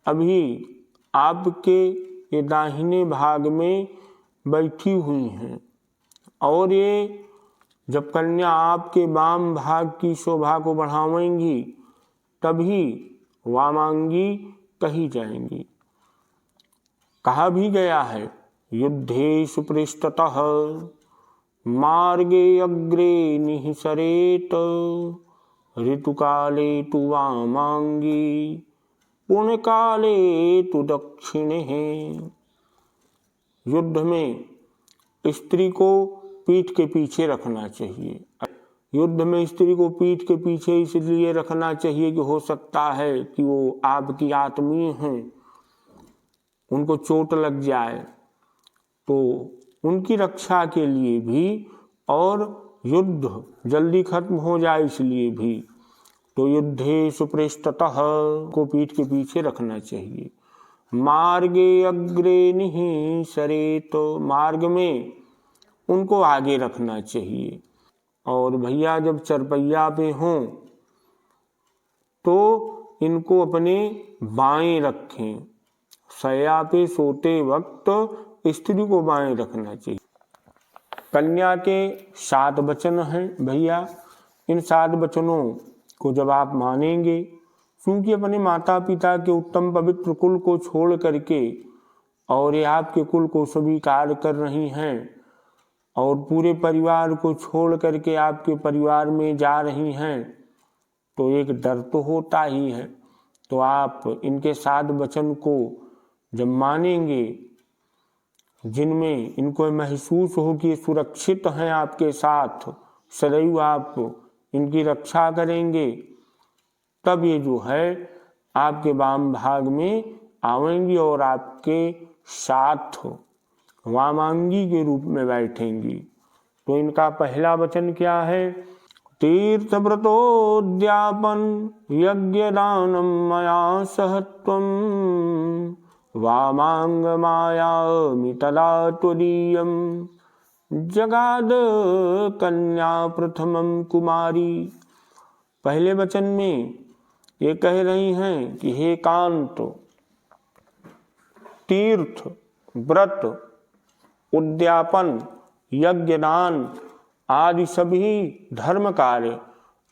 अभी आपके ये दाहिने भाग में बैठी हुई हैं और ये जब कन्या आपके वाम भाग की शोभा को बढ़ावेंगी तभी वामांगी कही जाएंगी। कहा भी गया है युद्धेषु पृष्ठतः मार्गे अग्रे निःसरेत ऋतुकाले तु वामांगी पुण्यकाले तु दक्षिणे। युद्ध में स्त्री को पीठ के पीछे रखना चाहिए। युद्ध में स्त्री को पीठ के पीछे इसलिए रखना चाहिए कि हो सकता है कि वो आपकी आत्मीय हैं, उनको चोट लग जाए, तो उनकी रक्षा के लिए भी और युद्ध जल्दी खत्म हो जाए इसलिए भी, तो युद्धेषु पृष्ठतः को पीठ के पीछे रखना चाहिए। मार्गे अग्रे निःसरेत, तो मार्ग में उनको आगे रखना चाहिए। और भैया जब चरपैया पे हों तो इनको अपने बाएं रखें। शैया पे सोते वक्त स्त्री को बाएं रखना चाहिए। कन्या के 7 वचन हैं भैया। इन 7 वचनों को जब आप मानेंगे, क्योंकि अपने माता पिता के उत्तम पवित्र कुल को छोड़ करके और ये आपके कुल को स्वीकार कर रही हैं और पूरे परिवार को छोड़ करके आपके परिवार में जा रही हैं, तो एक डर तो होता ही है। तो आप इनके 7 वचन को जब मानेंगे, जिनमें इनको महसूस हो कि सुरक्षित हैं आपके साथ, सदैव आप इनकी रक्षा करेंगे, तब ये जो है आपके वाम भाग में आवेंगी और आपके साथ वामांगी के रूप में बैठेंगी। तो इनका पहला वचन क्या है? तीर्थ व्रतोद्यापन यज्ञ दानम मया सहत्वम वामांग मायामि तदा त्वदीयम जगाद कन्या प्रथमम कुमारी। पहले वचन में ये कह रही हैं कि हे कांत, तीर्थ, व्रत, उद्यापन, यज्ञ दान आदि सभी धर्म कार्य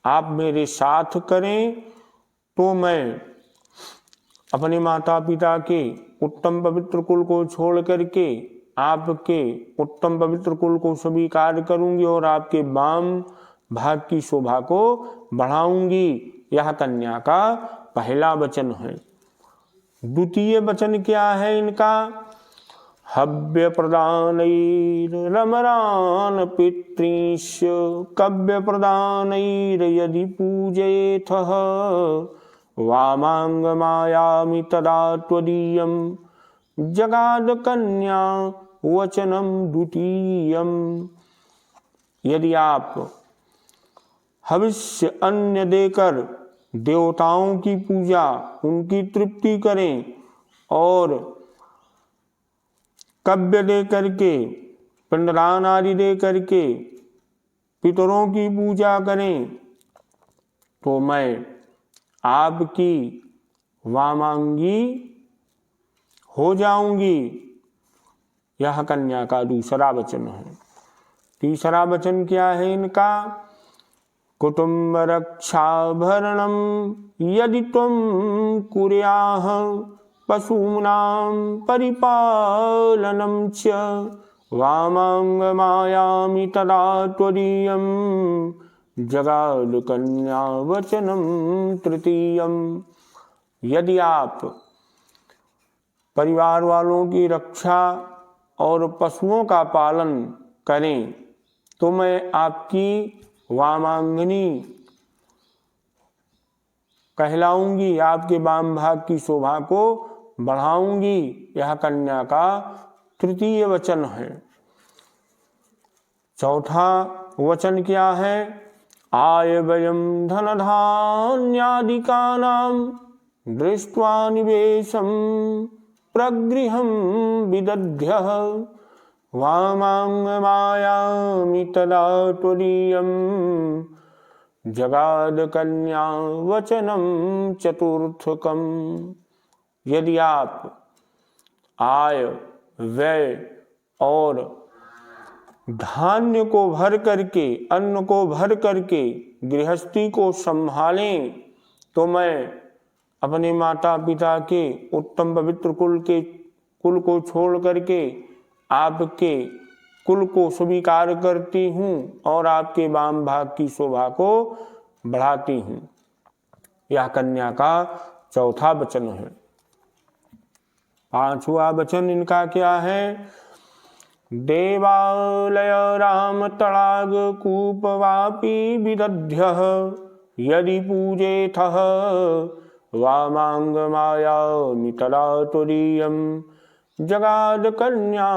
आप मेरे साथ करें तो मैं अपने माता पिता के उत्तम पवित्र कुल को छोड़ करके आपके उत्तम पवित्र कुल को स्वीकार करूंगी और आपके वाम भाग की शोभा को बढ़ाऊंगी। यह कन्या का पहला वचन है। द्वितीय वचन क्या है इनका? हव्य प्रदानैरमरान् पितॄंश्च कव्य प्रदानैर्यदि पूजयेथः वामांग मायामि तदा त्वदीयं जगाद कन्या वचनम द्वितीयम। यदि आप हविष्य अन्न देकर देवताओं की पूजा, उनकी तृप्ति करें और कव्य दे करके, पिंडदान आदि दे करके पितरों की पूजा करें, तो मैं आपकी वामांगी हो जाऊंगी। यह कन्या का दूसरा वचन है। तीसरा वचन क्या है इनका? कुटुंब रक्षा भरणम यदि त्वं कुर्याः पशूनां परिपालनं च वामांग मायामि तदा त्वदीयं जगाद कन्या वचनम तृतीयम। यदि आप परिवार वालों की रक्षा और पशुओं का पालन करें तो मैं आपकी वामांगनी कहलाऊंगी, आपके वाम भाग की शोभा को बढ़ाऊंगी। यह कन्या का तृतीय वचन है। चौथा वचन क्या है? आय व्ययम धन धान्यादिकानां दृष्ट्वा निवेशं प्रगृहं विदध्यः वामांग मायामि तदा त्वदीयं जगाद कन्या वचनम चतुर्थकम। यदि आप आय व्यय और धान्य को भर करके, अन्न को भर करके गृहस्थी को संभालें तो मैं अपने माता पिता के उत्तम पवित्र कुल को छोड़ करके आपके कुल को स्वीकार करती हूँ और आपके वाम भाग की शोभा को बढ़ाती हूँ। यह कन्या का चौथा वचन है। पांचवा वचन इनका क्या है? देवालय राम तड़ाग कूप वापी विदध्य यदि पूजेथः वामांग माया मितरा तुरीयम जगाद कन्या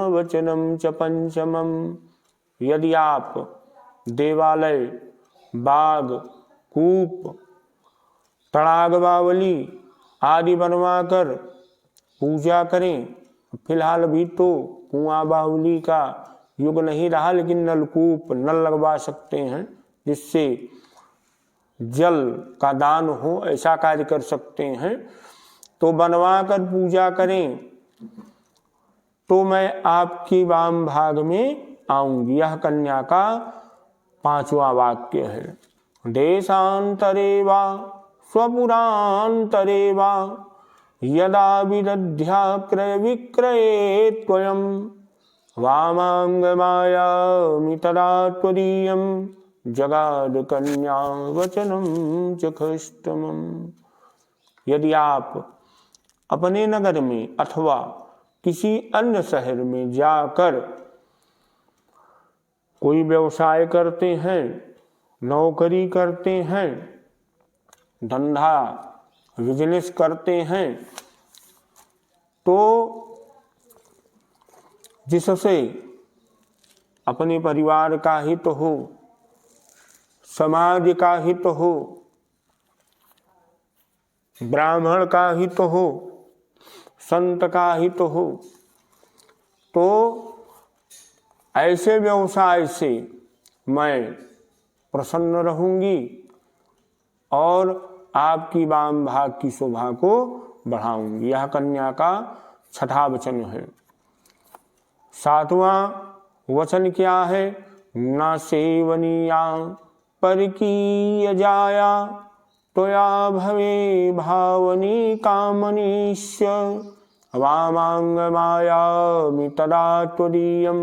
वचनम च पंचमम। यदि आप देवालय, बाग, कूप, तड़ाग, बावली आदि बनवाकर पूजा करें, फिलहाल भी तो कुआं बावली का युग नहीं रहा, लेकिन नलकूप, नल लगवा सकते हैं जिससे जल का दान हो, ऐसा कार्य कर सकते हैं। तो बनवा कर पूजा करें तो मैं आपकी वाम भाग में आऊंगी। यह कन्या का पांचवा वाक्य है। देशांतरे वा स्वपुरांतरे वा यदा विदध्या क्रय विक्रये त्वयं वामांग माया मितरा त्वदीयं जगाद कन्या वचनम च खष्टमम। यदि आप अपने नगर में अथवा किसी अन्य शहर में जाकर कोई व्यवसाय करते हैं, नौकरी करते हैं, धंधा बिजनेस करते हैं, तो जिससे अपने परिवार का हित हो, समाज का हित हो, ब्राह्मण का हित हो, संत का हित हो, तो ऐसे व्यवसाय से मैं प्रसन्न रहूंगी और आपकी वाम भाग की शोभा को बढ़ाऊंगी। यह कन्या का छठा वचन है। सातवां वचन क्या है? न सेवनीया परकीय जाया त्वया भवे भावनी कामनीश्य वामांग माया मितरा त्वदीयं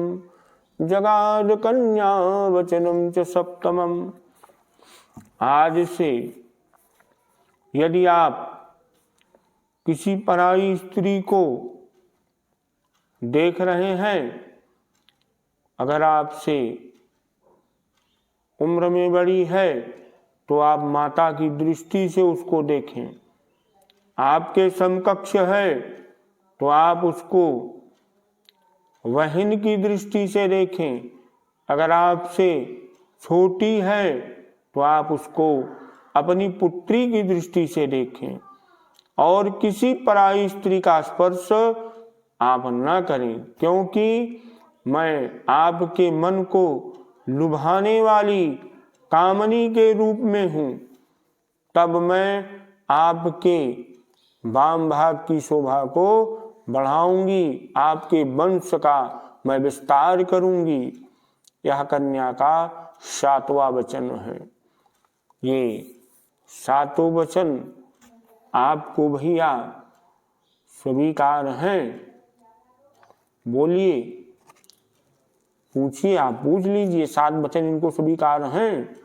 जगाद कन्या वचनम च सप्तमम। आज से यदि आप किसी पराई स्त्री को देख रहे हैं, अगर आपसे उम्र में बड़ी है तो आप माता की दृष्टि से उसको देखें। आपके समकक्ष है तो आप उसको बहन की दृष्टि से देखें। अगर आपसे छोटी है तो आप उसको अपनी पुत्री की दृष्टि से देखें और किसी पराई स्त्री का स्पर्श आप न करें, क्योंकि मैं आपके मन को लुभाने वाली कामनी के रूप में हूँ। तब मैं आपके वाम भाग की शोभा को बढ़ाऊंगी, आपके वंश का मैं विस्तार करूंगी। यह कन्या का सातवां वचन है। ये सातों वचन आपको भैया स्वीकार हैं? बोलिए, पूछिए, आप पूछ लीजिए, 7 वचन इनको स्वीकार हैं?